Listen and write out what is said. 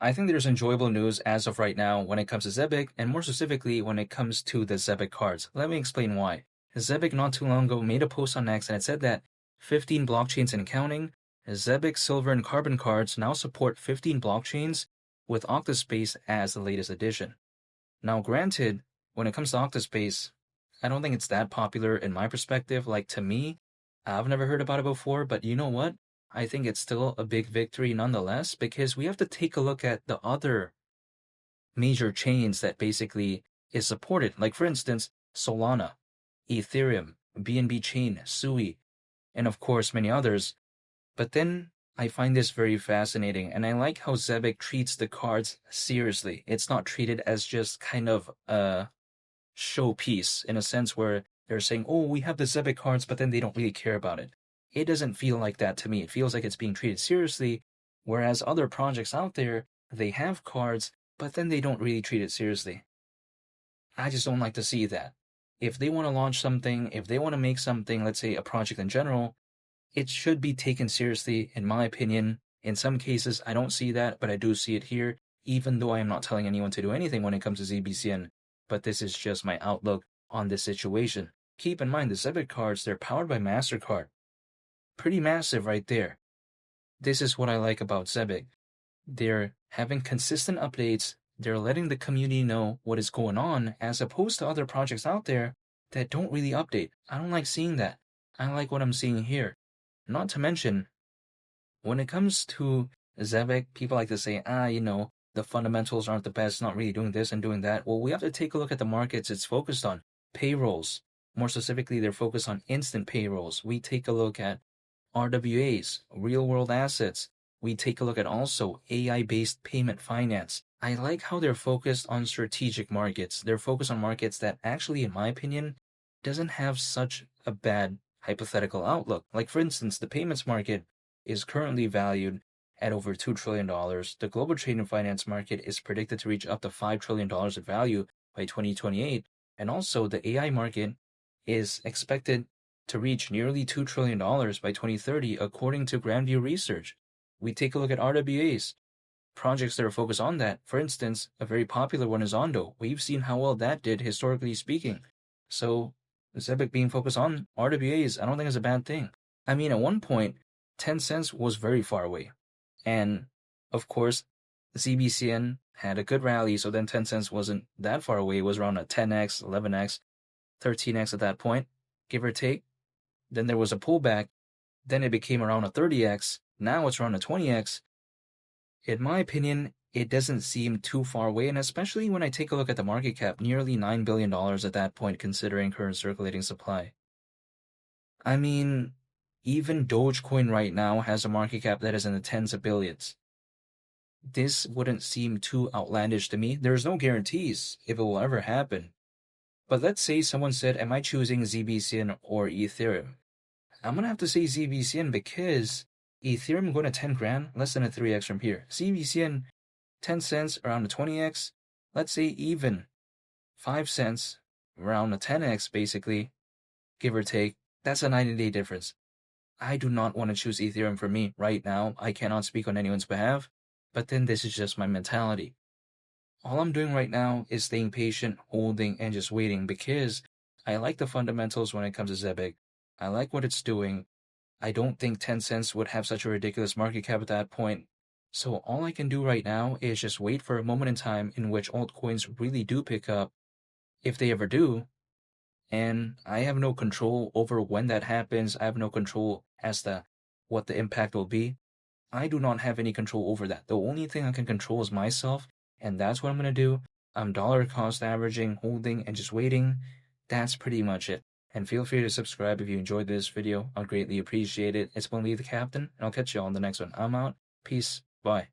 I think there's enjoyable news as of right now when it comes to Zebec, and more specifically when it comes to the Zebec cards. Let me explain why. Zebec not too long ago made a post on X and it said that 15 blockchains and counting, Zebec Silver and Carbon cards now support 15 blockchains with Octaspace as the latest addition. Now granted, when it comes to Octaspace, I don't think it's that popular in my perspective. Like to me, I've never heard about it before, but you know what? I think it's still a big victory nonetheless because we have to take a look at the other major chains that basically is supported. Like for instance, Solana, Ethereum, BNB Chain, Sui, and of course many others. But then I find this very fascinating, and I like how Zebec treats the cards seriously. It's not treated as just kind of a showpiece in a sense where they're saying, oh, we have the Zebec cards, but then they don't really care about it. It doesn't feel like that to me. It feels like it's being treated seriously, whereas other projects out there, they have cards, but then they don't really treat it seriously. I just don't like to see that. If they want to launch something, if they want to make something, let's say a project in general, it should be taken seriously, in my opinion. In some cases, I don't see that, but I do see it here, even though I am not telling anyone to do anything when it comes to ZBCN. But this is just my outlook on this situation. Keep in mind, the Zebec cards, they're powered by MasterCard. Pretty massive right there. This is what I like about Zebec. They're having consistent updates. They're letting the community know what is going on, as opposed to other projects out there that don't really update. I don't like seeing that. I like what I'm seeing here. Not to mention, when it comes to Zebec, people like to say, the fundamentals aren't the best, not really doing this and doing that. Well, we have to take a look at the markets it's focused on. Payrolls. More specifically, they're focused on instant payrolls. We take a look at RWAs, real-world assets. We take a look at also AI-based payment finance. I like how they're focused on strategic markets. They're focused on markets that actually, in my opinion, doesn't have such a bad hypothetical outlook. Like for instance, the payments market is currently valued at over $2 trillion. The global trade and finance market is predicted to reach up to $5 trillion in value by 2028. And also the AI market is expected to reach nearly $2 trillion by 2030, according to Grandview Research. We take a look at RWAs, projects that are focused on that. For instance, a very popular one is Ondo. We've seen how well that did, historically speaking. So Zebec being focused on RWAs, I don't think is a bad thing. I mean, at one point, 10 cents was very far away. And, of course, ZBCN had a good rally, so then 10 cents wasn't that far away. It was around a 10x, 11x, 13x at that point, give or take. Then there was a pullback. Then it became around a 30x. Now it's around a 20x. In my opinion, it doesn't seem too far away, and especially when I take a look at the market cap, nearly $9 billion at that point, considering current circulating supply. I mean, even Dogecoin right now has a market cap that is in the tens of billions. This wouldn't seem too outlandish to me. There's no guarantees if it will ever happen. But let's say someone said, am I choosing ZBCN or Ethereum? I'm going to have to say ZBCN because Ethereum going to 10 grand, less than a 3x from here. ZBCN, 10 cents, around a 20x. Let's say even 5 cents, around a 10x basically, give or take. That's a 90-day difference. I do not want to choose Ethereum for me right now. I cannot speak on anyone's behalf, but then this is just my mentality. All I'm doing right now is staying patient, holding, and just waiting because I like the fundamentals when it comes to Zebec. I like what it's doing. I don't think 10 cents would have such a ridiculous market cap at that point. So all I can do right now is just wait for a moment in time in which altcoins really do pick up, if they ever do. And I have no control over when that happens. I have no control as to what the impact will be. I do not have any control over that. The only thing I can control is myself, and that's what I'm going to do. I'm dollar cost averaging, holding, and just waiting. That's pretty much it. And feel free to subscribe if you enjoyed this video. I'd greatly appreciate it. It's been Lee the Captain, and I'll catch you all in the next one. I'm out. Peace. Bye.